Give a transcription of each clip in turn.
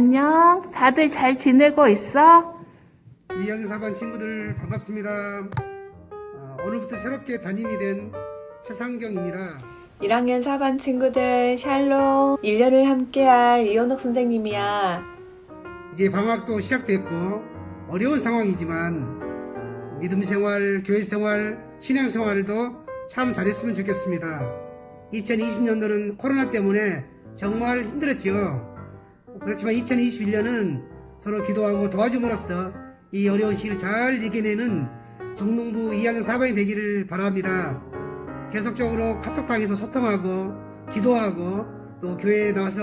안녕. 다들 잘 지내고 있어? 2학년 4반 친구들 반갑습니다. 오늘부터 새롭게 담임이 된 최상경입니다. 1학년 4반 친구들 샬롬. 1년을 함께할 이현옥 선생님이야. 이제 방학도 시작됐고 어려운 상황이지만 믿음 생활, 교회 생활, 신앙 생활도 참 잘했으면 좋겠습니다. 2020년도는 코로나 때문에 정말 힘들었죠. 그렇지만 2021년은 서로 기도하고 도와줌으로써 이 어려운 시기를 잘 이겨내는 중등부 2학년 4반이 되기를 바랍니다. 계속적으로 카톡방에서 소통하고 기도하고 또 교회에 나와서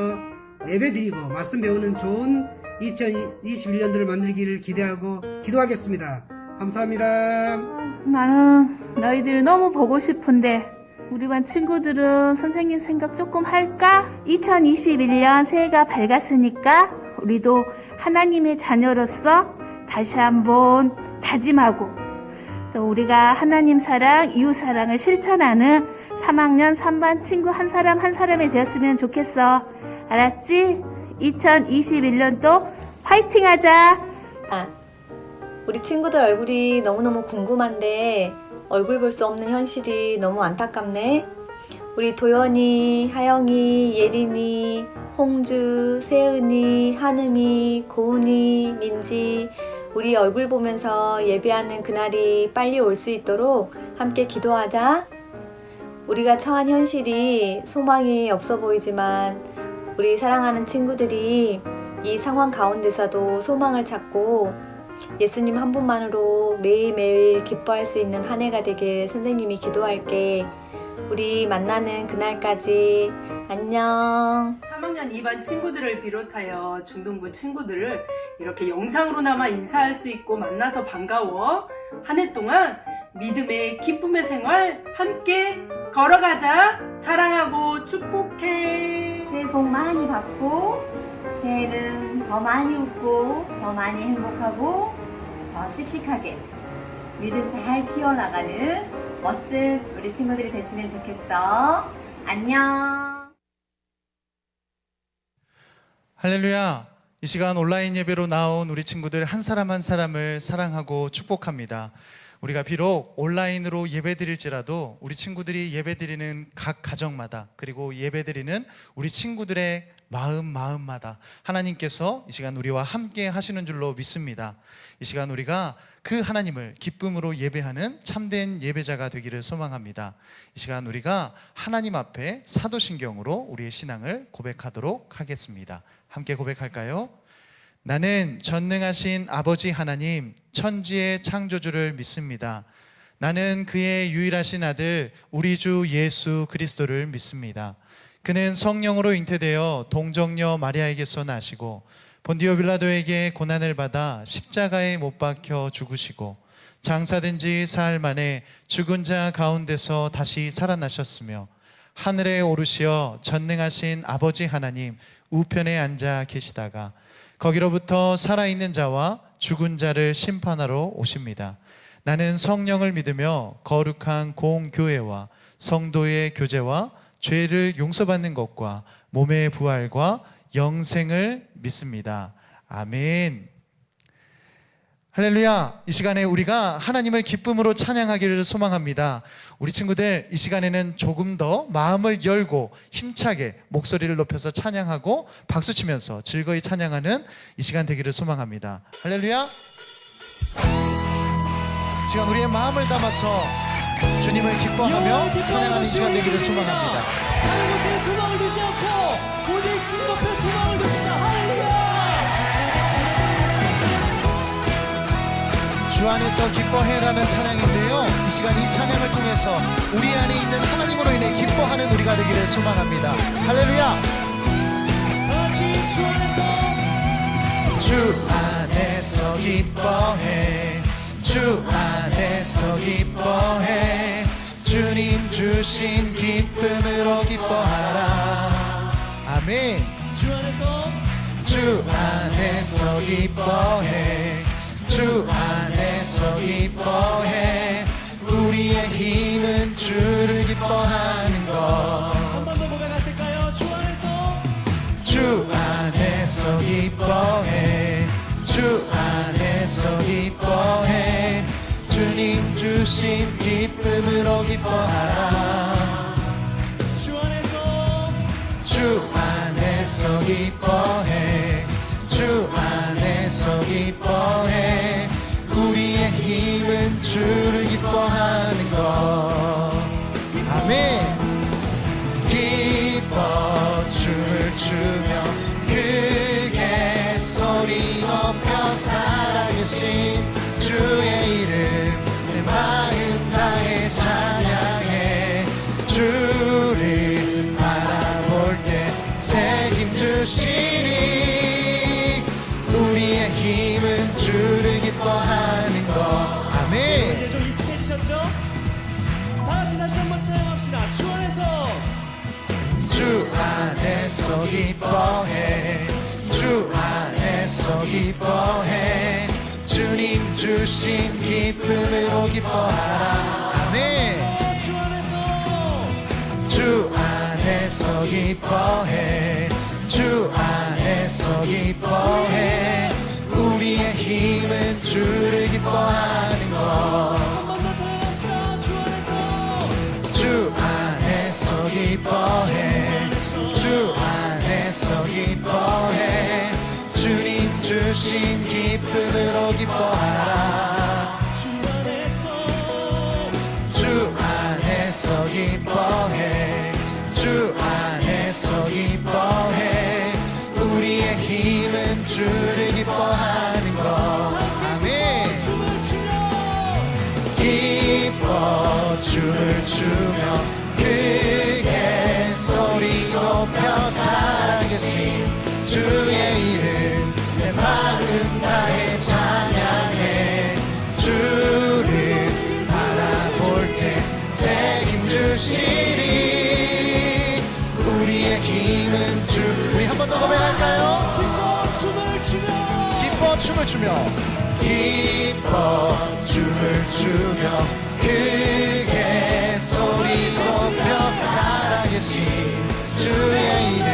예배드리고 말씀 배우는 좋은 2021년도를 만들기를 기대하고 기도하겠습니다. 감사합니다. 나는 너희들 너무 보고 싶은데 우리 반 친구들은 선생님 생각 조금 할까? 2021년 새해가 밝았으니까 우리도 하나님의 자녀로서 다시 한번 다짐하고 또 우리가 하나님 사랑, 이웃 사랑을 실천하는 3학년 3반 친구 한 사람 한 사람이 되었으면 좋겠어. 알았지? 2021년도 화이팅 하자. 우리 친구들 얼굴이 너무너무 궁금한데 얼굴 볼 수 없는 현실이 너무 안타깝네. 우리 도연이, 하영이, 예린이, 홍주, 세은이, 한음이, 고은이, 민지, 우리 얼굴 보면서 예배하는 그날이 빨리 올 수 있도록 함께 기도하자. 우리가 처한 현실이 소망이 없어 보이지만 우리 사랑하는 친구들이 이 상황 가운데서도 소망을 찾고 예수님 한 분만으로 매일매일 기뻐할 수 있는 한 해가 되길 선생님이 기도할게. 우리 만나는 그날까지 안녕. 3학년 2반 친구들을 비롯하여 중등부 친구들을 이렇게 영상으로나마 인사할 수 있고 만나서 반가워. 한 해 동안 믿음의 기쁨의 생활 함께 걸어가자. 사랑하고 축복해. 새해 복 많이 받고 새해는 더 많이 웃고 더 많이 행복하고 더 씩씩하게 믿음 잘 키워나가는 멋진 우리 친구들이 됐으면 좋겠어. 안녕. 할렐루야. 이 시간 온라인 예배로 나온 우리 친구들 한 사람 한 사람을 사랑하고 축복합니다. 우리가 비록 온라인으로 예배드릴지라도 우리 친구들이 예배드리는 각 가정마다 그리고 예배드리는 우리 친구들의 마음마다 하나님께서 이 시간 우리와 함께 하시는 줄로 믿습니다. 이 시간 우리가 그 하나님을 기쁨으로 예배하는 참된 예배자가 되기를 소망합니다. 이 시간 우리가 하나님 앞에 사도신경으로 우리의 신앙을 고백하도록 하겠습니다. 함께 고백할까요? 나는 전능하신 아버지 하나님 천지의 창조주를 믿습니다. 나는 그의 유일하신 아들 우리 주 예수 그리스도를 믿습니다. 그는 성령으로 잉태되어 동정녀 마리아에게서 나시고 본디오 빌라도에게 고난을 받아 십자가에 못 박혀 죽으시고 장사된 지 사흘 만에 죽은 자 가운데서 다시 살아나셨으며 하늘에 오르시어 전능하신 아버지 하나님 우편에 앉아 계시다가 거기로부터 살아있는 자와 죽은 자를 심판하러 오십니다. 나는 성령을 믿으며 거룩한 공교회와 성도의 교제와 죄를 용서받는 것과 몸의 부활과 영생을 믿습니다. 아멘. 할렐루야. 이 시간에 우리가 하나님을 기쁨으로 찬양하기를 소망합니다. 우리 친구들 이 시간에는 조금 더 마음을 열고 힘차게 목소리를 높여서 찬양하고 박수치면서 즐거이 찬양하는 이 시간 되기를 소망합니다. 할렐루야. 이 시간 우리의 마음을 담아서 주님을 기뻐하며 찬양하는 시간 되기를 소망합니다. 다른 곳에 소망을 두지 않고 오직 주님 앞에 소망을 둡시다. 할렐루야. 주 안에서 기뻐해라는 찬양인데요, 이 시간 이 찬양을 통해서 우리 안에 있는 하나님으로 인해 기뻐하는 우리가 되기를 소망합니다. 할렐루야. 같이 주 안에서 기뻐해, 주 안에서 기뻐해, 주님 주신 기쁨으로 기뻐하라. 아멘. 주 안에서 기뻐해, 주 안에서 기뻐해, 우리의 힘은 주를 기뻐하는 것. 한 번 더 고백하실까요? 주 안에서 주 안에서 안에서 기뻐해 주 안에서 기뻐해 주님 주신 기쁨으로 기뻐하라 주 안에서 기뻐해 주 안에서 기뻐해 우리의 힘은 주를 기뻐하는 것 아멘 기뻐 춤을 추며 크게 소리 높여 살아계신 주의 이름 내 마음 다해 찬양해 주를 바라볼 때 새 힘 주시니 우리의 힘은 주를 기뻐하는 것 아멘 이제 좀 익숙해지셨죠? 다 같이 다시 한번 찬양합시다. 주 안에서 주 안에서 기뻐해 주 안에서 기뻐해 주님 주신 기쁨으로 기뻐하라 아멘 주 안에서 기뻐해 주 안에서 기뻐해 우리의 힘은 주를 기뻐하는 것 주 안에서 기뻐해 주 안에서 기뻐해 주님 주신 기쁨으로 기뻐하라 주 안에서 기뻐해 주 안에서 기뻐해 우리의 힘은 주를 기뻐하는 것 아멘 기뻐 춤을 추며 크게 소리 높여 살아계신 주의 이름 내 마음 다해 찬양해 주를 바라볼 때 새 힘 주시니 우리의 힘은 주 우리 한 번 더 고백할까요? 기뻐 춤을 추며 기뻐 춤을 추며 크게 소리 높여 살아계신 주의 이름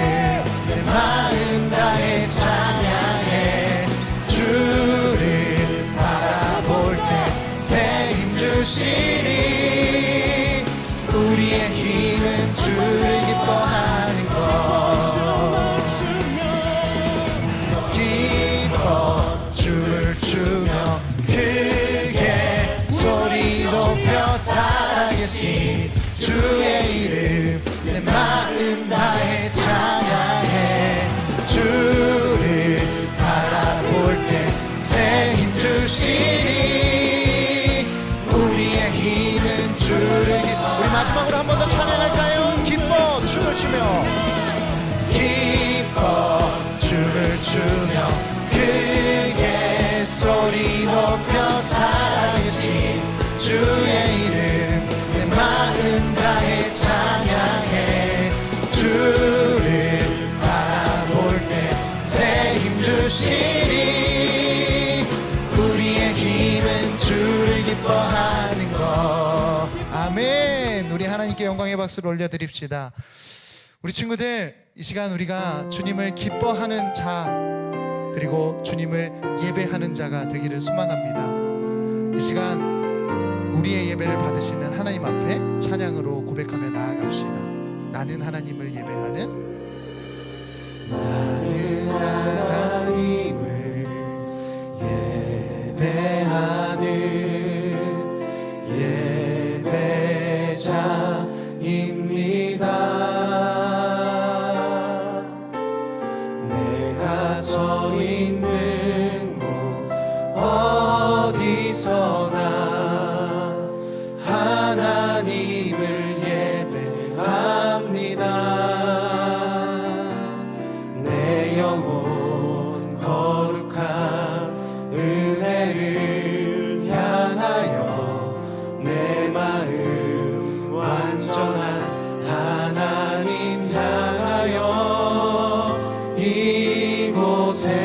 내 마음 다해 찬양해 주를 바라볼 때 새 힘 주시니 우리의 힘은 주를 기뻐하는 것 기뻐 춤을 추며 크게 소리 높여 살아계신 주의 이름 내 마음 다해 찬양해 주를 바라볼 때 새 힘 주시니 우리의 힘은 주를 우리 마지막으로 한 번 더 찬양할까요? 기뻐 춤을 추며 기뻐 춤을 추며 크게 소리 높여 살아계신 주의 이름 내 마음 다해 찬양해 주를 바라볼 때 새 힘 주시니 우리의 힘은 주를 기뻐하는 것 아멘 우리 하나님께 영광의 박수를 올려드립시다 우리 친구들 이 시간 우리가 주님을 기뻐하는 자 그리고 주님을 예배하는 자가 되기를 소망합니다 이 시간 우리의 예배를 받으시는 하나님 앞에 찬양으로 고백하며 나아갑시다 나는 하나님을 예배하는 나는 하나님을 예배하는 예배자입니다 내가 서 있는 곳 어디서나 하나님을 예배합니다 내 영혼 거룩한 은혜를 향하여 내 마음 완전한 하나님 향하여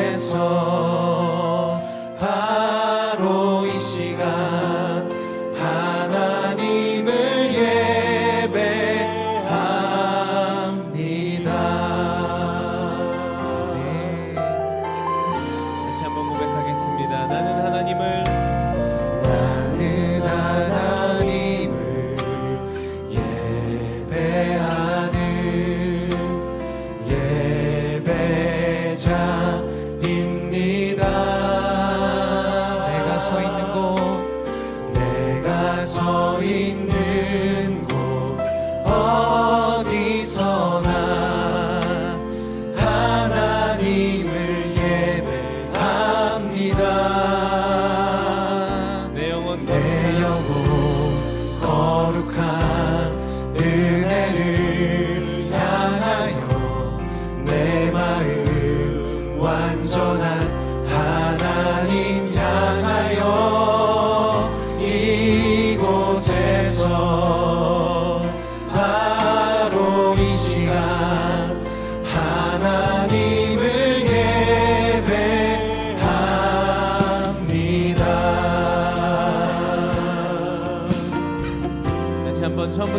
이곳에서 바로 이 시간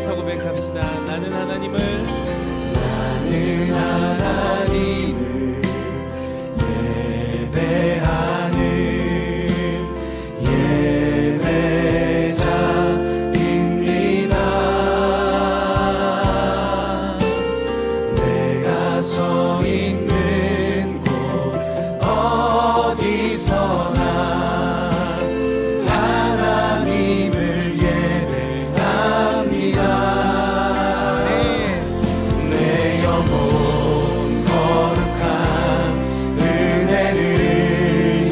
기도하면서 고백합시다. 나는 하나님을 예배하는 예배자입니다. 내가 서 있는 곳 어디서나 하나님을 예배합니다. 내 영혼 거룩한 은혜를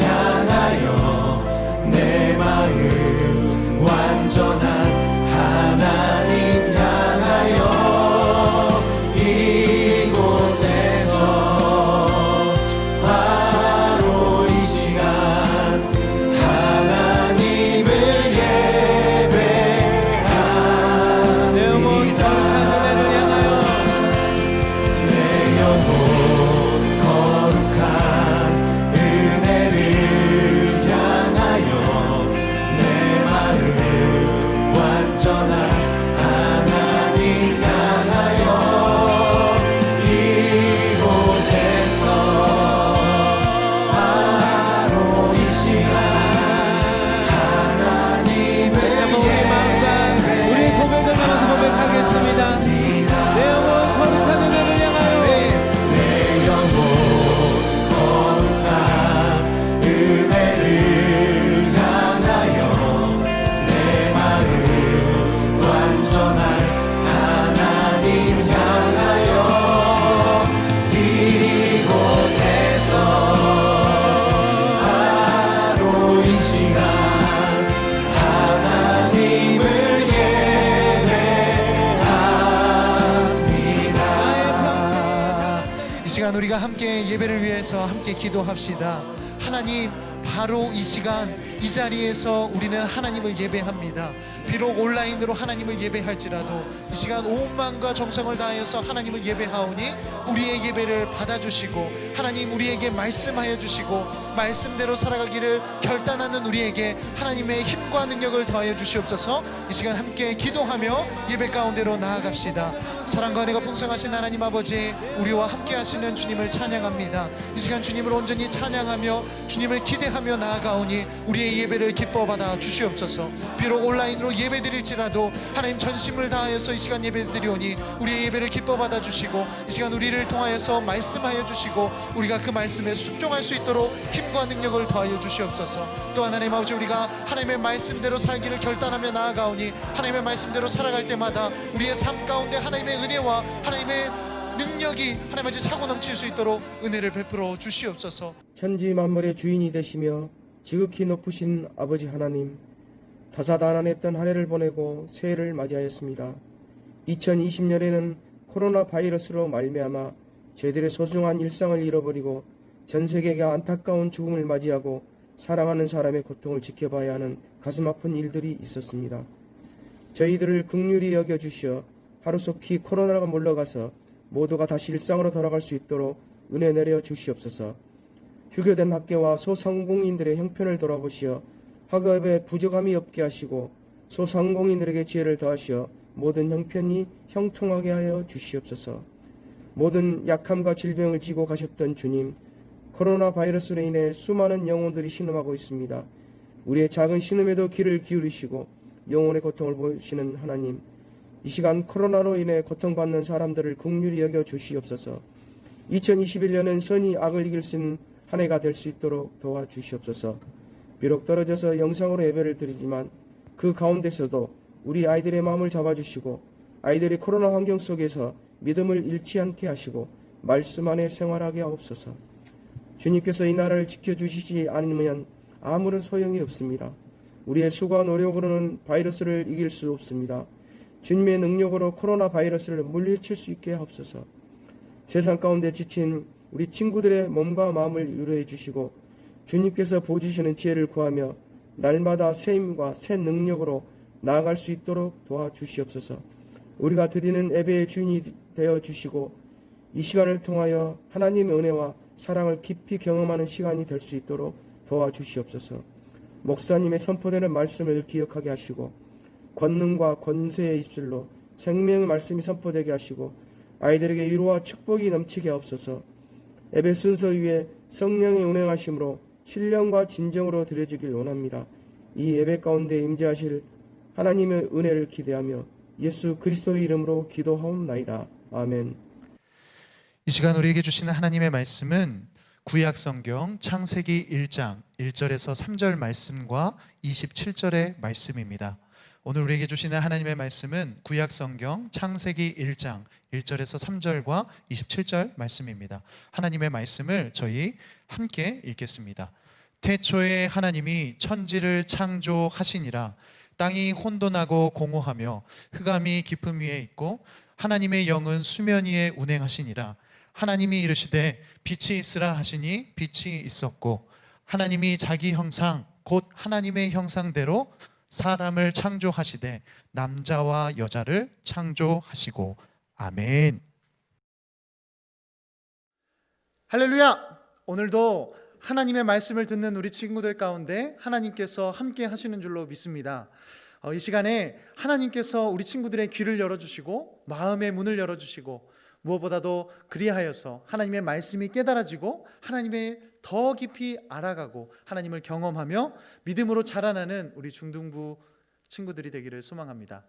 향하여 내 마음 완전한 하나님 향하여 이곳에서 바로 이 시간 하나님을 예배합니다. 내 영혼 거룩한 은혜를 향하여 내 영혼 거룩한 은혜를 향하여 내 마음 완전한 하나님 향하여 이곳에서 바로 이 시간 하나님을 우리 마음과 우리 고백을 나눠서 고백하겠습니다. 내 영혼 거룩한 은혜를 향하여 내 영혼 거룩한 은혜를 향하여 내 마음 완전한 하나님 향하여 이곳에서 바로 이 시간 하나님을 예배합니다. 이 시간 우리가 함께 예배를 위해서 함께 기도합시다. 하나님, 바로 이 시간 이 자리에서 우리는 하나님을 예배합니다. 비록 온라인으로 하나님을 예배할지라도 이 시간 온 마음과 정성을 다하여서 하나님을 예배하오니 우리의 예배를 받아주시고 하나님 우리에게 말씀하여 주시고 말씀대로 살아가기를 결단하는 우리에게 하나님의 힘과 능력을 더하여 주시옵소서. 이 시간 함께 기도하며 예배 가운데로 나아갑시다. 사랑과 은혜가 풍성하신 하나님 아버지, 우리와 함께 하시는 주님을 찬양합니다. 이 시간 주님을 온전히 찬양하며 주님을 기대하며 나아가오니 우리의 예배를 기뻐 받아 주시옵소서. 비록 온라인으로 예배 드릴지라도 하나님 전심을 다하여서 이 시간 예배 드리오니 우리의 예배를 기뻐 받아 주시고 이 시간 우리를 통하여서 말씀하여 주시고 우리가 그 말씀에 순종할 수 있도록 힘과 능력을 더하여 주시옵소서. 또한 하나님 아버지, 우리가 하나님의 말씀대로 살기를 결단하며 나아가오니 하나님의 말씀대로 살아갈 때마다 우리의 삶 가운데 하나님의 은혜와 하나님의 능력이 하나님 아버지 차고 넘칠 수 있도록 은혜를 베풀어 주시옵소서. 천지 만물의 주인이 되시며 지극히 높으신 아버지 하나님, 다사다난했던 한 해를 보내고 새해를 맞이하였습니다. 2020년에는 코로나 바이러스로 말미암아 저희들의 소중한 일상을 잃어버리고 전 세계가 안타까운 죽음을 맞이하고 사랑하는 사람의 고통을 지켜봐야 하는 가슴 아픈 일들이 있었습니다. 저희들을 긍휼히 여겨주시어 하루속히 코로나가 물러가서 모두가 다시 일상으로 돌아갈 수 있도록 은혜 내려 주시옵소서. 휴교된 학계와 소상공인들의 형편을 돌아보시어 학업에 부족함이 없게 하시고 소상공인들에게 지혜를 더하시어 모든 형편이 형통하게 하여 주시옵소서. 모든 약함과 질병을 지고 가셨던 주님, 코로나 바이러스로 인해 수많은 영혼들이 신음하고 있습니다. 우리의 작은 신음에도 귀를 기울이시고 영혼의 고통을 보시는 하나님, 이 시간 코로나로 인해 고통받는 사람들을 긍휼히 여겨 주시옵소서. 2021년은 선이 악을 이길 수 있는 한 해가 될 수 있도록 도와주시옵소서. 비록 떨어져서 영상으로 예배를 드리지만 그 가운데서도 우리 아이들의 마음을 잡아주시고 아이들이 코로나 환경 속에서 믿음을 잃지 않게 하시고 말씀 안에 생활하게 하옵소서. 주님께서 이 나라를 지켜주시지 않으면 아무런 소용이 없습니다. 우리의 수고와 노력으로는 바이러스를 이길 수 없습니다. 주님의 능력으로 코로나 바이러스를 물리칠 수 있게 하옵소서. 세상 가운데 지친 우리 친구들의 몸과 마음을 위로해 주시고 주님께서 보여주시는 지혜를 구하며 날마다 새 힘과 새 능력으로 나아갈 수 있도록 도와주시옵소서. 우리가 드리는 예배의 주인이 되어 주시고 이 시간을 통하여 하나님의 은혜와 사랑을 깊이 경험하는 시간이 될 수 있도록 도와주시옵소서. 목사님의 선포되는 말씀을 기억하게 하시고 권능과 권세의 입술로 생명의 말씀이 선포되게 하시고 아이들에게 위로와 축복이 넘치게 하옵소서. 예배 순서 위에 성령의 운행하심으로 신령과 진정으로 드려지길 원합니다. 이 예배 가운데 임재하실 하나님의 은혜를 기대하며 예수 그리스도의 이름으로 기도하옵나이다. 아멘. 이 시간 우리에게 주시는 하나님의 말씀은 구약 성경 창세기 1장 1절에서 3절 말씀과 27절의 말씀입니다. 오늘 우리에게 주시는 하나님의 말씀은 구약 성경 창세기 1장 1절에서 3절과 27절 말씀입니다. 하나님의 말씀을 저희 함께 읽겠습니다. 태초에 하나님이 천지를 창조하시니라. 땅이 혼돈하고 공허하며 흑암이 깊음 위에 있고 하나님의 영은 수면 위에 운행하시니라. 하나님이 이르시되 빛이 있으라 하시니 빛이 있었고 하나님이 자기 형상 곧 하나님의 형상대로 사람을 창조하시되 남자와 여자를 창조하시고 아멘. 할렐루야! 오늘도 하나님의 말씀을 듣는 우리 친구들 가운데 하나님께서 함께 하시는 줄로 믿습니다. 이 시간에 하나님께서 우리 친구들의 귀를 열어주시고 마음의 문을 열어주시고 무엇보다도 그리하여서 하나님의 말씀이 깨달아지고 하나님의 더 깊이 알아가고 하나님을 경험하며 믿음으로 자라나는 우리 중등부 친구들이 되기를 소망합니다.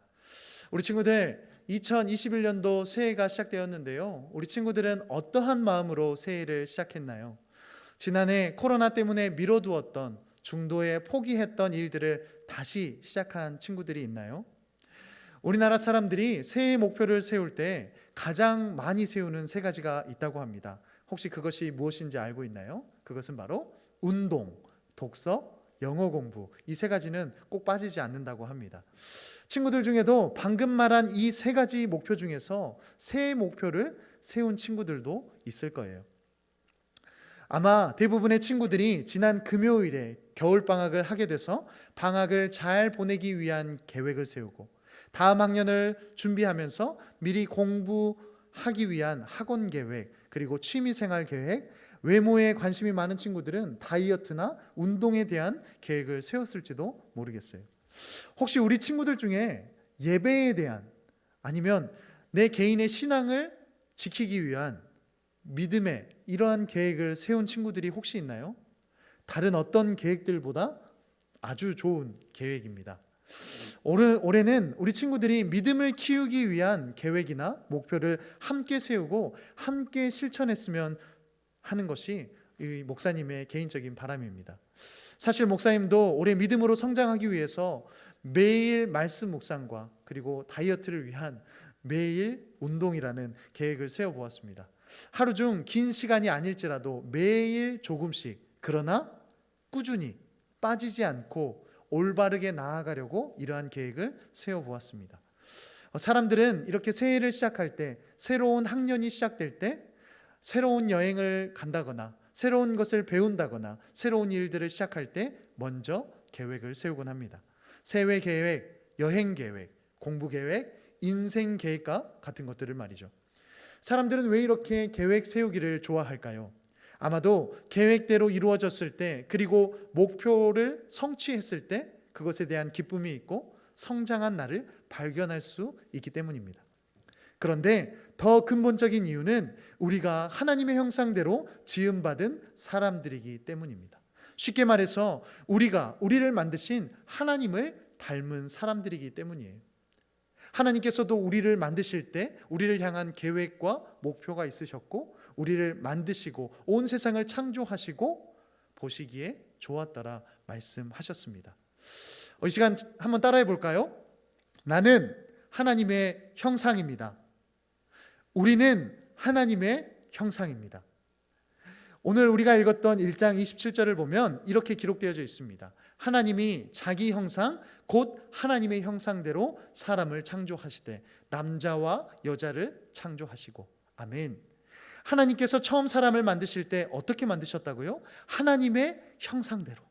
우리 친구들 2021년도 새해가 시작되었는데요. 우리 친구들은 어떠한 마음으로 새해를 시작했나요? 지난해 코로나 때문에 미뤄두었던 중도에 포기했던 일들을 다시 시작한 친구들이 있나요? 우리나라 사람들이 새해 목표를 세울 때 가장 많이 세우는 세 가지가 있다고 합니다. 혹시 그것이 무엇인지 알고 있나요? 그것은 바로 운동, 독서, 영어 공부, 이 세 가지는 꼭 빠지지 않는다고 합니다. 친구들 중에도 방금 말한 이 세 가지 목표 중에서 새해 목표를 세운 친구들도 있을 거예요. 아마 대부분의 친구들이 지난 금요일에 겨울방학을 하게 돼서 방학을 잘 보내기 위한 계획을 세우고 다음 학년을 준비하면서 미리 공부하기 위한 학원 계획, 그리고 취미생활 계획, 외모에 관심이 많은 친구들은 다이어트나 운동에 대한 계획을 세웠을지도 모르겠어요. 혹시 우리 친구들 중에 예배에 대한 아니면 내 개인의 신앙을 지키기 위한 믿음의 이러한 계획을 세운 친구들이 혹시 있나요? 다른 어떤 계획들보다 아주 좋은 계획입니다. 올해는 우리 친구들이 믿음을 키우기 위한 계획이나 목표를 함께 세우고 함께 실천했으면 하는 것이 이 목사님의 개인적인 바람입니다. 사실 목사님도 올해 믿음으로 성장하기 위해서 매일 말씀 묵상과 그리고 다이어트를 위한 매일 운동이라는 계획을 세워보았습니다. 하루 중 긴 시간이 아닐지라도 매일 조금씩, 그러나 꾸준히 빠지지 않고 올바르게 나아가려고 이러한 계획을 세워보았습니다. 사람들은 이렇게 새해를 시작할 때, 새로운 학년이 시작될 때 새로운 여행을 간다거나 새로운 것을 배운다거나 새로운 일들을 시작할 때 먼저 계획을 세우곤 합니다. 새해 계획, 여행 계획, 공부 계획, 인생 계획과 같은 것들을 말이죠. 사람들은 왜 이렇게 계획 세우기를 좋아할까요? 아마도 계획대로 이루어졌을 때, 그리고 목표를 성취했을 때 그것에 대한 기쁨이 있고 성장한 나를 발견할 수 있기 때문입니다. 그런데 더 근본적인 이유는 우리가 하나님의 형상대로 지음받은 사람들이기 때문입니다. 쉽게 말해서 우리를 만드신 하나님을 닮은 사람들이기 때문이에요. 하나님께서도 우리를 만드실 때 우리를 향한 계획과 목표가 있으셨고, 우리를 만드시고 온 세상을 창조하시고 보시기에 좋았더라 말씀하셨습니다. 이 시간 한번 따라해 볼까요? 나는 하나님의 형상입니다. 우리는 하나님의 형상입니다. 오늘 우리가 읽었던 1장 27절을 보면 이렇게 기록되어져 있습니다. 하나님이 자기 형상 곧 하나님의 형상대로 사람을 창조하시되 남자와 여자를 창조하시고 아멘. 하나님께서 처음 사람을 만드실 때 어떻게 만드셨다고요? 하나님의 형상대로,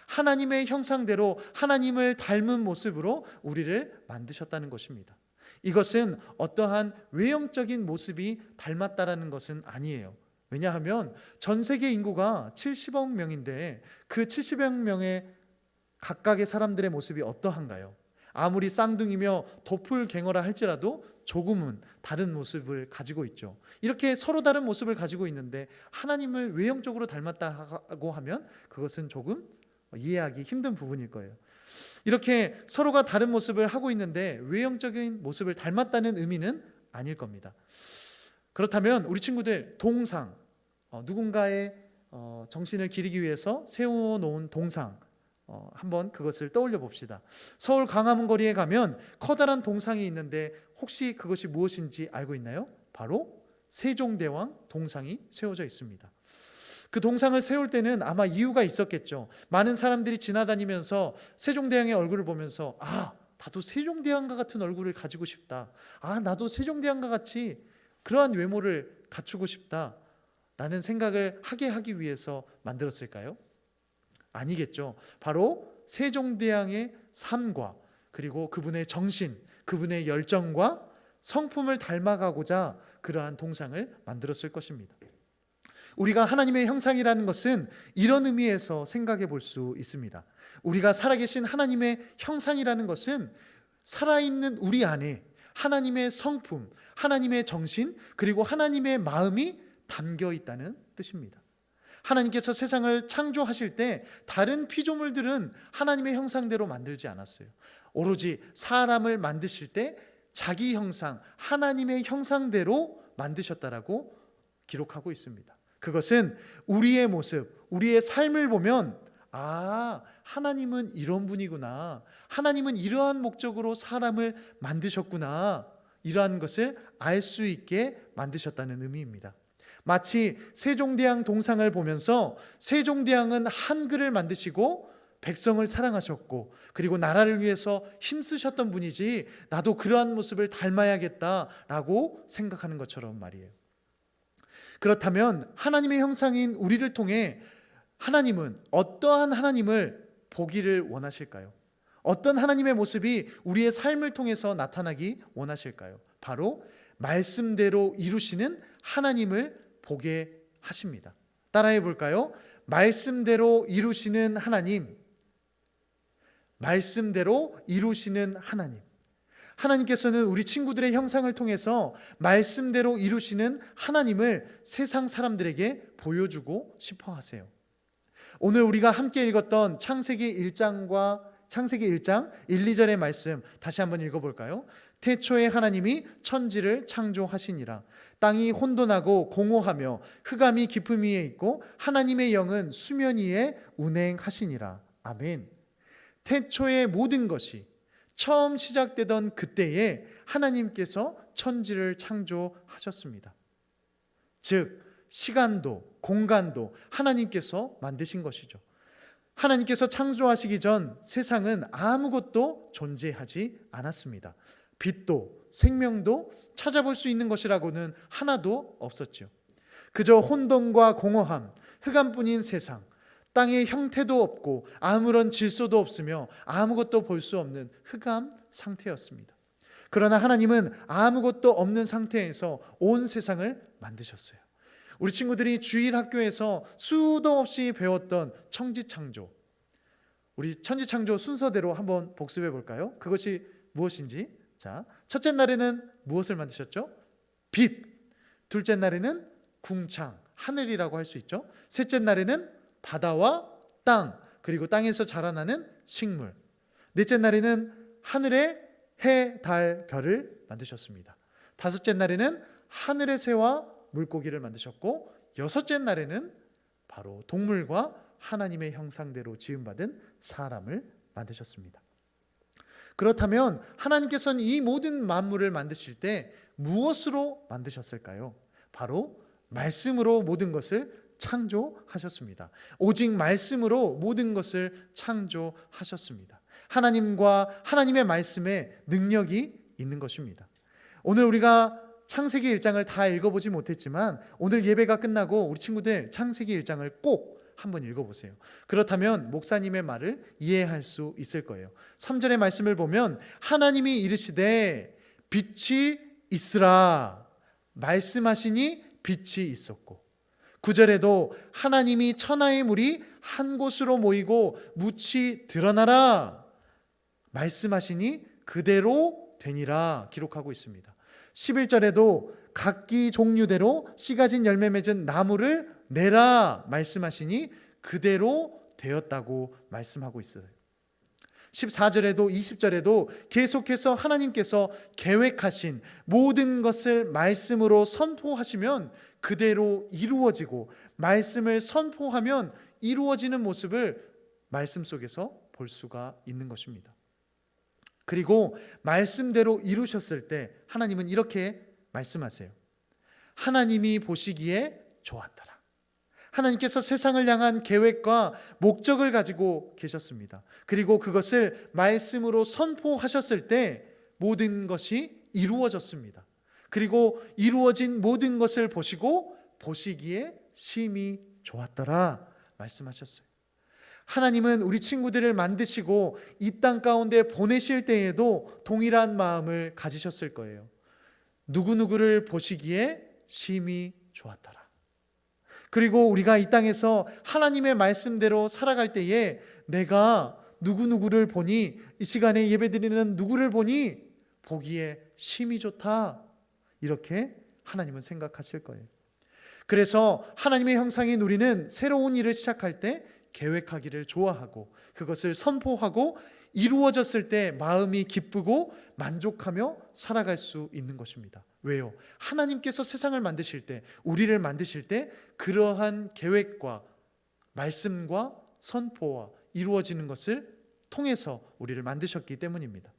하나님의 형상대로 하나님을 닮은 모습으로 우리를 만드셨다는 것입니다. 이것은 어떠한 외형적인 모습이 닮았다라는 것은 아니에요. 왜냐하면 전 세계 인구가 70억 명인데 그 70억 명의 각각의 사람들의 모습이 어떠한가요? 아무리 쌍둥이며 도플갱어라 할지라도 조금은 다른 모습을 가지고 있죠. 이렇게 서로 다른 모습을 가지고 있는데 하나님을 외형적으로 닮았다고 하면 그것은 조금 이해하기 힘든 부분일 거예요. 이렇게 서로가 다른 모습을 하고 있는데 외형적인 모습을 닮았다는 의미는 아닐 겁니다. 그렇다면 우리 친구들 동상, 누군가의 정신을 기리기 위해서 세워놓은 동상, 한번 그것을 떠올려 봅시다. 서울 광화문 거리에 가면 커다란 동상이 있는데 혹시 그것이 무엇인지 알고 있나요? 바로 세종대왕 동상이 세워져 있습니다. 그 동상을 세울 때는 아마 이유가 있었겠죠. 많은 사람들이 지나다니면서 세종대왕의 얼굴을 보면서 나도 세종대왕과 같은 얼굴을 가지고 싶다. 나도 세종대왕과 같이 그러한 외모를 갖추고 싶다 라는 생각을 하기 위해서 만들었을까요? 아니겠죠. 바로 세종대왕의 삶과 그리고 그분의 정신, 그분의 열정과 성품을 닮아가고자 그러한 동상을 만들었을 것입니다. 우리가 하나님의 형상이라는 것은 이런 의미에서 생각해 볼 수 있습니다. 우리가 살아계신 하나님의 형상이라는 것은 살아있는 우리 안에 하나님의 성품, 하나님의 정신, 그리고 하나님의 마음이 담겨 있다는 뜻입니다. 하나님께서 세상을 창조하실 때 다른 피조물들은 하나님의 형상대로 만들지 않았어요. 오로지 사람을 만드실 때 자기 형상, 하나님의 형상대로 만드셨다라고 기록하고 있습니다. 그것은 우리의 모습, 우리의 삶을 보면 하나님은 이런 분이구나, 하나님은 이러한 목적으로 사람을 만드셨구나, 이러한 것을 알 수 있게 만드셨다는 의미입니다. 마치 세종대왕 동상을 보면서 세종대왕은 한글을 만드시고 백성을 사랑하셨고 그리고 나라를 위해서 힘쓰셨던 분이지 나도 그러한 모습을 닮아야겠다라고 생각하는 것처럼 말이에요. 그렇다면 하나님의 형상인 우리를 통해 하나님은 어떠한 하나님을 보기를 원하실까요? 어떤 하나님의 모습이 우리의 삶을 통해서 나타나기 원하실까요? 바로 말씀대로 이루시는 하나님을 보게 하십니다. 따라해 볼까요? 말씀대로 이루시는 하나님, 말씀대로 이루시는 하나님. 하나님께서는 우리 친구들의 형상을 통해서 말씀대로 이루시는 하나님을 세상 사람들에게 보여주고 싶어 하세요. 오늘 우리가 함께 읽었던 창세기 1장 1, 2절의 말씀 다시 한번 읽어볼까요? 태초에 하나님이 천지를 창조하시니라. 땅이 혼돈하고 공허하며 흑암이 깊음 위에 있고 하나님의 영은 수면 위에 운행하시니라. 아멘. 태초의 모든 것이 처음 시작되던 그때에 하나님께서 천지를 창조하셨습니다. 즉 시간도 공간도 하나님께서 만드신 것이죠. 하나님께서 창조하시기 전 세상은 아무것도 존재하지 않았습니다. 빛도 생명도 찾아볼 수 있는 것이라고는 하나도 없었죠. 그저 혼돈과 공허함, 흑암뿐인 세상, 땅에 형태도 없고 아무런 질서도 없으며 아무것도 볼 수 없는 흑암 상태였습니다. 그러나 하나님은 아무것도 없는 상태에서 온 세상을 만드셨어요. 우리 친구들이 주일 학교에서 수도 없이 배웠던 천지창조, 우리 천지창조 순서대로 한번 복습해 볼까요? 그것이 무엇인지. 자, 첫째 날에는 무엇을 만드셨죠? 빛. 둘째 날에는 궁창, 하늘이라고 할 수 있죠. 셋째 날에는 바다와 땅, 그리고 땅에서 자라나는 식물. 넷째 날에는 하늘의 해, 달, 별을 만드셨습니다. 다섯째 날에는 하늘의 새와 물고기를 만드셨고, 여섯째 날에는 바로 동물과 하나님의 형상대로 지음받은 사람을 만드셨습니다. 그렇다면 하나님께서는 이 모든 만물을 만드실 때 무엇으로 만드셨을까요? 바로 말씀으로 모든 것을 창조하셨습니다. 오직 말씀으로 모든 것을 창조하셨습니다. 하나님과 하나님의 말씀에 능력이 있는 것입니다. 오늘 우리가 창세기 1장을 다 읽어보지 못했지만 오늘 예배가 끝나고 우리 친구들 창세기 1장을 꼭 한번 읽어보세요. 그렇다면 목사님의 말을 이해할 수 있을 거예요. 3절의 말씀을 보면 하나님이 이르시되 빛이 있으라 말씀하시니 빛이 있었고, 9절에도 하나님이 천하의 물이 한 곳으로 모이고 묻이 드러나라 말씀하시니 그대로 되니라 기록하고 있습니다. 11절에도 각기 종류대로 씨 가진 열매 맺은 나무를 내라 말씀하시니 그대로 되었다고 말씀하고 있어요. 14절에도 20절에도 계속해서 하나님께서 계획하신 모든 것을 말씀으로 선포하시면 그대로 이루어지고, 말씀을 선포하면 이루어지는 모습을 말씀 속에서 볼 수가 있는 것입니다. 그리고 말씀대로 이루셨을 때 하나님은 이렇게 말씀하세요. 하나님이 보시기에 좋았더라. 하나님께서 세상을 향한 계획과 목적을 가지고 계셨습니다. 그리고 그것을 말씀으로 선포하셨을 때 모든 것이 이루어졌습니다. 그리고 이루어진 모든 것을 보시고 보시기에 심히 좋았더라 말씀하셨어요. 하나님은 우리 친구들을 만드시고 이 땅 가운데 보내실 때에도 동일한 마음을 가지셨을 거예요. 누구누구를 보시기에 심히 좋았더라. 그리고 우리가 이 땅에서 하나님의 말씀대로 살아갈 때에 내가 누구누구를 보니, 이 시간에 예배드리는 누구를 보니 보기에 심히 좋다, 이렇게 하나님은 생각하실 거예요. 그래서 하나님의 형상인 우리는 새로운 일을 시작할 때 계획하기를 좋아하고 그것을 선포하고 이루어졌을 때 마음이 기쁘고 만족하며 살아갈 수 있는 것입니다. 왜요? 하나님께서 세상을 만드실 때, 우리를 만드실 때 그러한 계획과 말씀과 선포와 이루어지는 것을 통해서 우리를 만드셨기 때문입니다.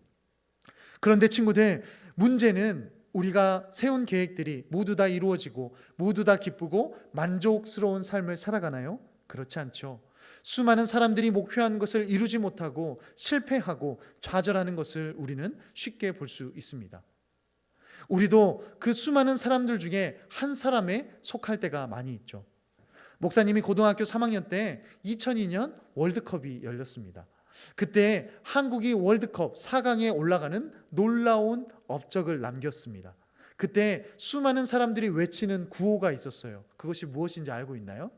그런데 친구들, 문제는 우리가 세운 계획들이 모두 다 이루어지고 모두 다 기쁘고 만족스러운 삶을 살아가나요? 그렇지 않죠. 수많은 사람들이 목표한 것을 이루지 못하고 실패하고 좌절하는 것을 우리는 쉽게 볼 수 있습니다. 우리도 그 수많은 사람들 중에 한 사람에 속할 때가 많이 있죠. 목사님이 고등학교 3학년 때 2002년 월드컵이 열렸습니다. 그때 한국이 월드컵 4강에 올라가는 놀라운 업적을 남겼습니다. 그때 수많은 사람들이 외치는 구호가 있었어요. 그것이 무엇인지 알고 있나요?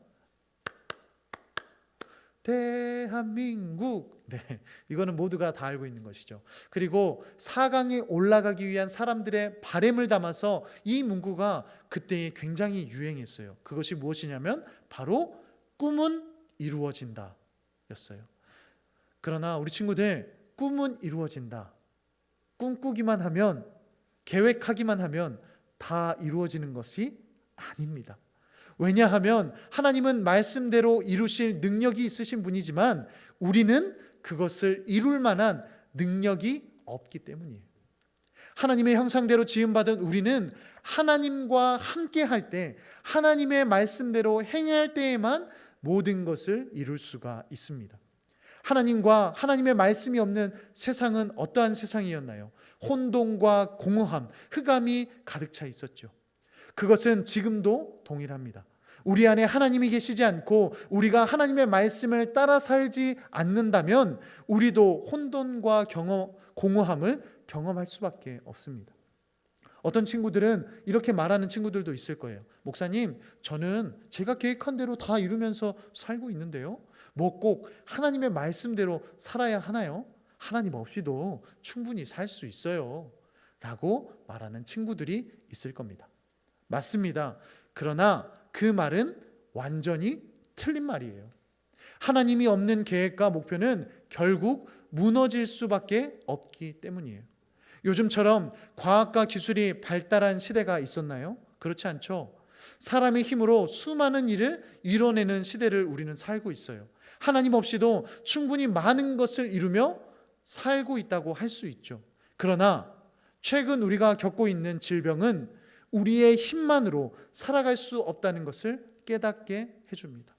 대한민국. 네, 이거는 모두가 다 알고 있는 것이죠. 그리고 4강에 올라가기 위한 사람들의 바램을 담아서 이 문구가 그때 굉장히 유행했어요. 그것이 무엇이냐면 바로 꿈은 이루어진다 였어요. 그러나 우리 친구들, 꿈은 이루어진다, 꿈꾸기만 하면, 계획하기만 하면 다 이루어지는 것이 아닙니다. 왜냐하면 하나님은 말씀대로 이루실 능력이 있으신 분이지만 우리는 그것을 이룰 만한 능력이 없기 때문이에요. 하나님의 형상대로 지음받은 우리는 하나님과 함께 할 때, 하나님의 말씀대로 행할 때에만 모든 것을 이룰 수가 있습니다. 하나님과 하나님의 말씀이 없는 세상은 어떠한 세상이었나요? 혼돈과 공허함, 흑암이 가득 차 있었죠. 그것은 지금도 동일합니다. 우리 안에 하나님이 계시지 않고 우리가 하나님의 말씀을 따라 살지 않는다면 우리도 혼돈과 공허함을 경험할 수밖에 없습니다. 어떤 친구들은 이렇게 말하는 친구들도 있을 거예요. 목사님, 저는 제가 계획한 대로 다 이루면서 살고 있는데요, 뭐 꼭 하나님의 말씀대로 살아야 하나요? 하나님 없이도 충분히 살 수 있어요 라고 말하는 친구들이 있을 겁니다. 맞습니다. 그러나 그 말은 완전히 틀린 말이에요. 하나님이 없는 계획과 목표는 결국 무너질 수밖에 없기 때문이에요. 요즘처럼 과학과 기술이 발달한 시대가 있었나요? 그렇지 않죠. 사람의 힘으로 수많은 일을 이뤄내는 시대를 우리는 살고 있어요. 하나님 없이도 충분히 많은 것을 이루며 살고 있다고 할 수 있죠. 그러나 최근 우리가 겪고 있는 질병은 우리의 힘만으로 살아갈 수 없다는 것을 깨닫게 해줍니다.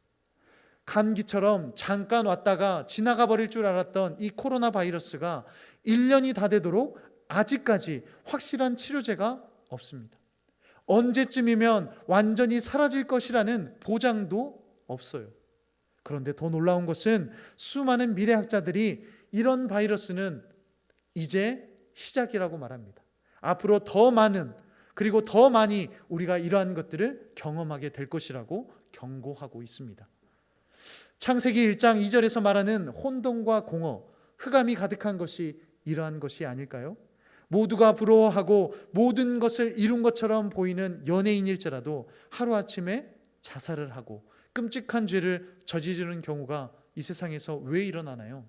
감기처럼 잠깐 왔다가 지나가 버릴 줄 알았던 이 코로나 바이러스가 1년이 다 되도록 아직까지 확실한 치료제가 없습니다. 언제쯤이면 완전히 사라질 것이라는 보장도 없어요. 그런데 더 놀라운 것은 수많은 미래학자들이 이런 바이러스는 이제 시작이라고 말합니다. 앞으로 더 많은, 그리고 더 많이 우리가 이러한 것들을 경험하게 될 것이라고 경고하고 있습니다. 창세기 1장 2절에서 말하는 혼돈과 공허, 흑암이 가득한 것이 이러한 것이 아닐까요? 모두가 부러워하고 모든 것을 이룬 것처럼 보이는 연예인일지라도 하루아침에 자살을 하고 끔찍한 죄를 저지르는 경우가 이 세상에서 왜 일어나나요?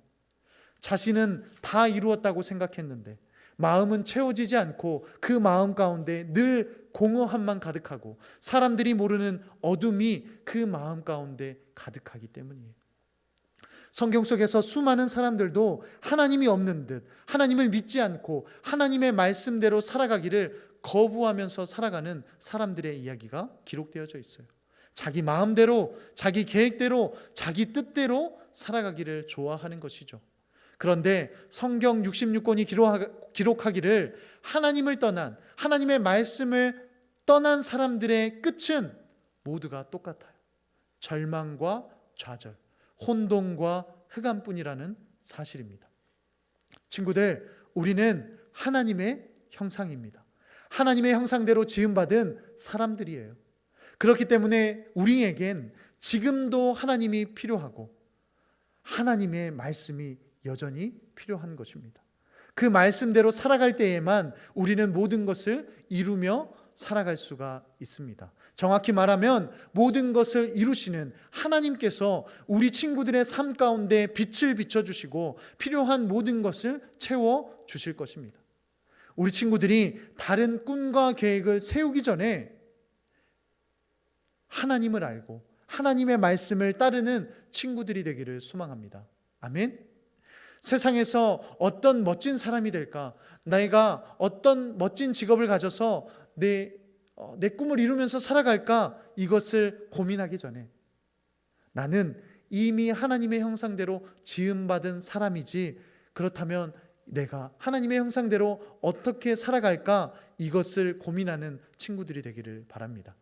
자신은 다 이루었다고 생각했는데 마음은 채워지지 않고 그 마음 가운데 늘 공허함만 가득하고 사람들이 모르는 어둠이 그 마음 가운데 가득하기 때문이에요. 성경 속에서 수많은 사람들도 하나님이 없는 듯 하나님을 믿지 않고 하나님의 말씀대로 살아가기를 거부하면서 살아가는 사람들의 이야기가 기록되어져 있어요. 자기 마음대로, 자기 계획대로, 자기 뜻대로 살아가기를 좋아하는 것이죠. 그런데 성경 66권이 기록하기를 하나님을 떠난, 하나님의 말씀을 떠난 사람들의 끝은 모두가 똑같아요. 절망과 좌절, 혼돈과 흑암뿐이라는 사실입니다. 친구들, 우리는 하나님의 형상입니다. 하나님의 형상대로 지음받은 사람들이에요. 그렇기 때문에 우리에겐 지금도 하나님이 필요하고 하나님의 말씀이 여전히 필요한 것입니다. 그 말씀대로 살아갈 때에만 우리는 모든 것을 이루며 살아갈 수가 있습니다. 정확히 말하면 모든 것을 이루시는 하나님께서 우리 친구들의 삶 가운데 빛을 비춰주시고 필요한 모든 것을 채워주실 것입니다. 우리 친구들이 다른 꿈과 계획을 세우기 전에 하나님을 알고 하나님의 말씀을 따르는 친구들이 되기를 소망합니다. 아멘. 세상에서 어떤 멋진 사람이 될까? 내가 어떤 멋진 직업을 가져서 내 꿈을 이루면서 살아갈까? 이것을 고민하기 전에 나는 이미 하나님의 형상대로 지음받은 사람이지, 그렇다면 내가 하나님의 형상대로 어떻게 살아갈까? 이것을 고민하는 친구들이 되기를 바랍니다.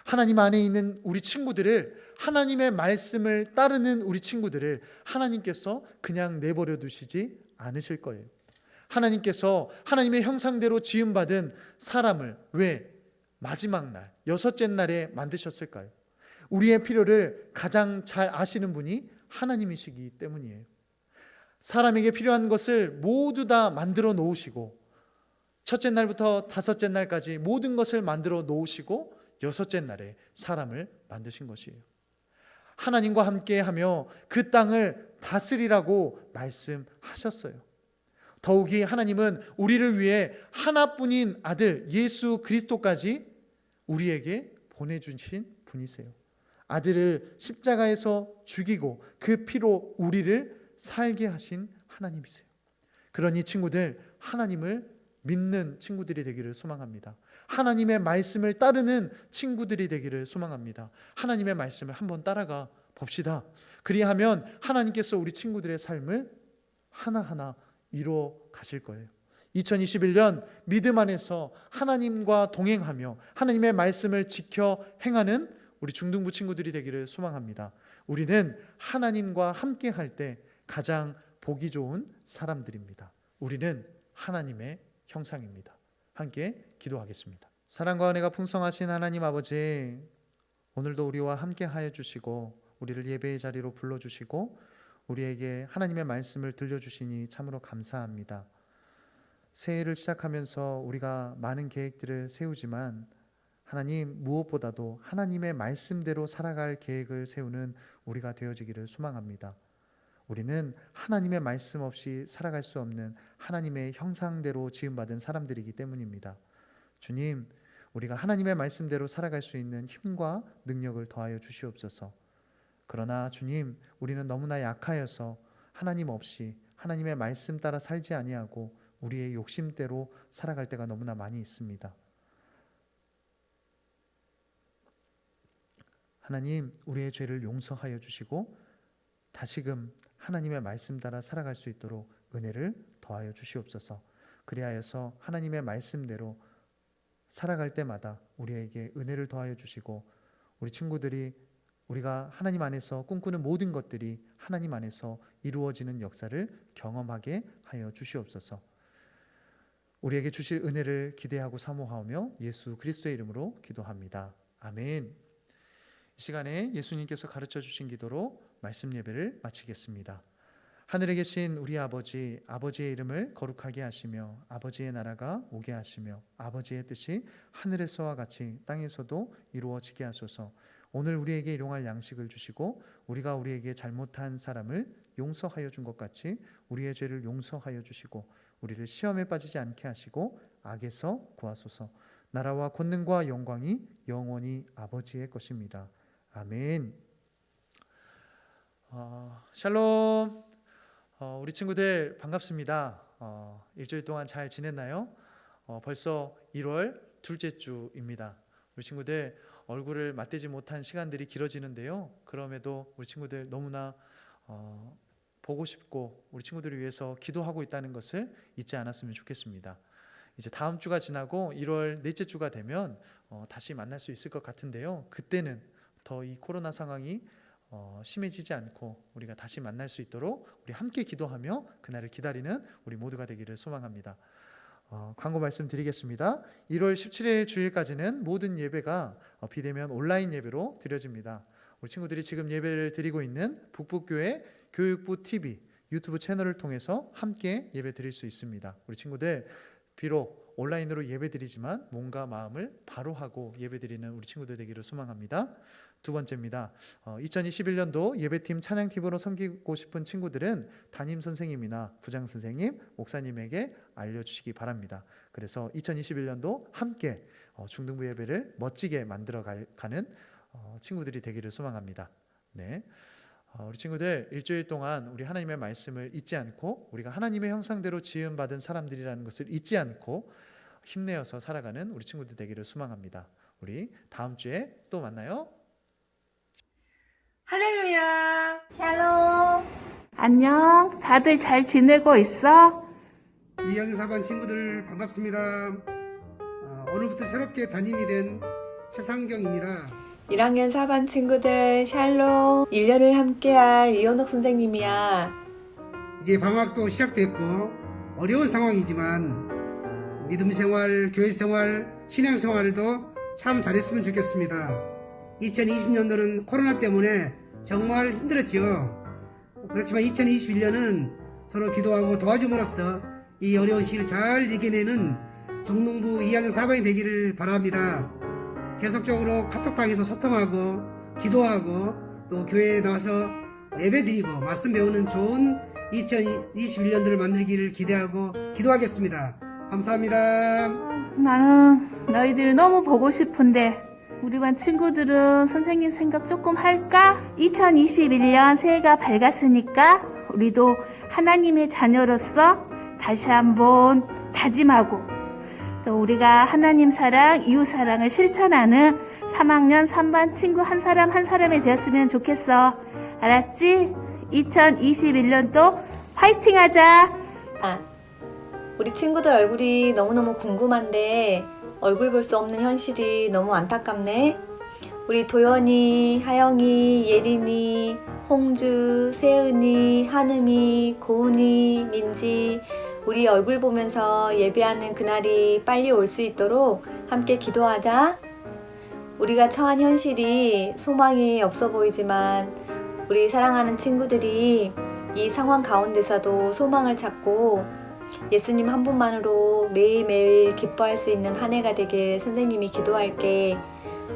하나님 안에 있는 우리 친구들을, 하나님의 말씀을 따르는 우리 친구들을 하나님께서 그냥 내버려 두시지 않으실 거예요. 하나님께서 하나님의 형상대로 지음받은 사람을 왜 마지막 날, 여섯째 날에 만드셨을까요? 우리의 필요를 가장 잘 아시는 분이 하나님이시기 때문이에요. 사람에게 필요한 것을 모두 다 만들어 놓으시고 첫째 날부터 다섯째 날까지 모든 것을 만들어 놓으시고 여섯째 날에 사람을 만드신 것이에요. 하나님과 함께하며 그 땅을 다스리라고 말씀하셨어요. 더욱이 하나님은 우리를 위해 하나뿐인 아들 예수 그리스도까지 우리에게 보내주신 분이세요. 아들을 십자가에서 죽이고 그 피로 우리를 살게 하신 하나님이세요. 그러니 친구들, 하나님을 믿는 친구들이 되기를 소망합니다. 하나님의 말씀을 따르는 친구들이 되기를 소망합니다. 하나님의 말씀을 한번 따라가 봅시다. 그리하면 하나님께서 우리 친구들의 삶을 하나하나 이루어 가실 거예요. 2021년 믿음 안에서 하나님과 동행하며 하나님의 말씀을 지켜 행하는 우리 중등부 친구들이 되기를 소망합니다. 우리는 하나님과 함께 할 때 가장 보기 좋은 사람들입니다. 우리는 하나님의 형상입니다. 함께 기도하겠습니다. 사랑과 은혜가 풍성하신 하나님 아버지, 오늘도 우리와 함께 하여 주시고 우리를 예배의 자리로 불러주시고 우리에게 하나님의 말씀을 들려주시니 참으로 감사합니다. 새해를 시작하면서 우리가 많은 계획들을 세우지만 하나님, 무엇보다도 하나님의 말씀대로 살아갈 계획을 세우는 우리가 되어지기를 소망합니다. 우리는 하나님의 말씀 없이 살아갈 수 없는 하나님의 형상대로 지음받은 사람들이기 때문입니다. 주님, 우리가 하나님의 말씀대로 살아갈 수 있는 힘과 능력을 더하여 주시옵소서. 그러나 주님, 우리는 너무나 약하여서 하나님 없이 하나님의 말씀 따라 살지 아니하고 우리의 욕심대로 살아갈 때가 너무나 많이 있습니다. 하나님, 우리의 죄를 용서하여 주시고 다시금 하나님의 말씀 따라 살아갈 수 있도록 은혜를 더하여 주시옵소서. 그리하여서 하나님의 말씀대로 살아갈 때마다 우리에게 은혜를 더하여 주시고 우리 친구들이 우리가 하나님 안에서 꿈꾸는 모든 것들이 하나님 안에서 이루어지는 역사를 경험하게 하여 주시옵소서. 우리에게 주실 은혜를 기대하고 사모하며 예수 그리스도의 이름으로 기도합니다. 아멘. 이 시간에 예수님께서 가르쳐 주신 기도로 말씀 예배를 마치겠습니다. 하늘에 계신 우리 아버지, 아버지의 이름을 거룩하게 하시며 아버지의 나라가 오게 하시며 아버지의 뜻이 하늘에서와 같이 땅에서도 이루어지게 하소서. 오늘 우리에게 일용할 양식을 주시고 우리가 우리에게 잘못한 사람을 용서하여 준 것 같이 우리의 죄를 용서하여 주시고 우리를 시험에 빠지지 않게 하시고 악에서 구하소서. 나라와 권능과 영광이 영원히 아버지의 것입니다. 아멘. 샬롬. 우리 친구들 반갑습니다. 일주일 동안 잘 지냈나요? 벌써 1월 둘째 주입니다. 우리 친구들 얼굴을 맞대지 못한 시간들이 길어지는데요. 그럼에도 우리 친구들 너무나 보고 싶고 우리 친구들을 위해서 기도하고 있다는 것을 잊지 않았으면 좋겠습니다. 이제 다음 주가 지나고 1월 넷째 주가 되면 다시 만날 수 있을 것 같은데요. 그때는 더 이 코로나 상황이 심해지지 않고 우리가 다시 만날 수 있도록 우리 함께 기도하며 그날을 기다리는 우리 모두가 되기를 소망합니다. 광고 말씀드리겠습니다. 1월 17일 주일까지는 모든 예배가 비대면 온라인 예배로 드려집니다. 우리 친구들이 지금 예배를 드리고 있는 북북교회 교육부 TV 유튜브 채널을 통해서 함께 예배 드릴 수 있습니다. 우리 친구들 비록 온라인으로 예배 드리지만 몸과 마음을 바로 하고 예배 드리는 우리 친구들 되기를 소망합니다. 두 번째입니다. 2021년도 예배팀 찬양팀으로 섬기고 싶은 친구들은 담임 선생님이나 부장 선생님, 목사님에게 알려주시기 바랍니다. 그래서 2021년도 함께 중등부 예배를 멋지게 만들어가는 친구들이 되기를 소망합니다. 네. 우리 친구들 일주일 동안 우리 하나님의 말씀을 잊지 않고 우리가 하나님의 형상대로 지음받은 사람들이라는 것을 잊지 않고 힘내어서 살아가는 우리 친구들 되기를 소망합니다. 우리 다음 주에 또 만나요. 할렐루야. 샬롬. 안녕. 다들 잘 지내고 있어? 2학년 4반 친구들 반갑습니다. 오늘부터 새롭게 담임이 된 최상경입니다. 1학년 4반 친구들 샬롬. 1년을 함께할 이현옥 선생님이야. 이제 방학도 시작됐고 어려운 상황이지만 믿음 생활, 교회 생활, 신앙 생활도 참 잘했으면 좋겠습니다. 2020년도는 코로나 때문에 정말 힘들었지요. 그렇지만 2021년은 서로 기도하고 도와줌으로써 이 어려운 시기를 잘 이겨내는 중등부 2학년 4반이 되기를 바랍니다. 계속적으로 카톡방에서 소통하고 기도하고 또 교회에 나와서 예배드리고 말씀 배우는 좋은 2021년도를 만들기를 기대하고 기도하겠습니다. 감사합니다. 나는 너희들을 너무 보고 싶은데 우리 반 친구들은 선생님 생각 조금 할까? 2021년 새해가 밝았으니까 우리도 하나님의 자녀로서 다시 한번 다짐하고 또 우리가 하나님 사랑, 이웃 사랑을 실천하는 3학년 3반 친구 한 사람 한 사람이 되었으면 좋겠어. 알았지? 2021년도 화이팅 하자! 우리 친구들 얼굴이 너무너무 궁금한데 얼굴 볼 수 없는 현실이 너무 안타깝네. 우리 도연이, 하영이, 예린이, 홍주, 세은이, 한음이, 고은이, 민지 우리 얼굴 보면서 예배하는 그날이 빨리 올 수 있도록 함께 기도하자. 우리가 처한 현실이 소망이 없어 보이지만 우리 사랑하는 친구들이 이 상황 가운데서도 소망을 찾고 예수님 한 분만으로 매일매일 기뻐할 수 있는 한 해가 되길 선생님이 기도할게.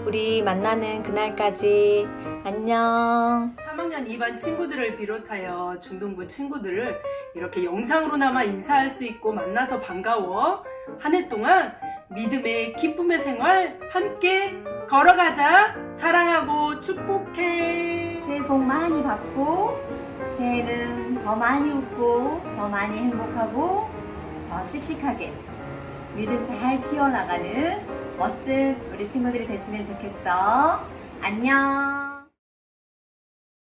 우리 만나는 그날까지 안녕. 3학년 2반 친구들을 비롯하여 중등부 친구들을 이렇게 영상으로나마 인사할 수 있고 만나서 반가워. 한 해 동안 믿음의 기쁨의 생활 함께 걸어가자. 사랑하고 축복해. 새해 복 많이 받고 새해는 더 많이 웃고 더 많이 행복하고 더 씩씩하게 믿음 잘 키워나가는 멋진 우리 친구들이 됐으면 좋겠어. 안녕.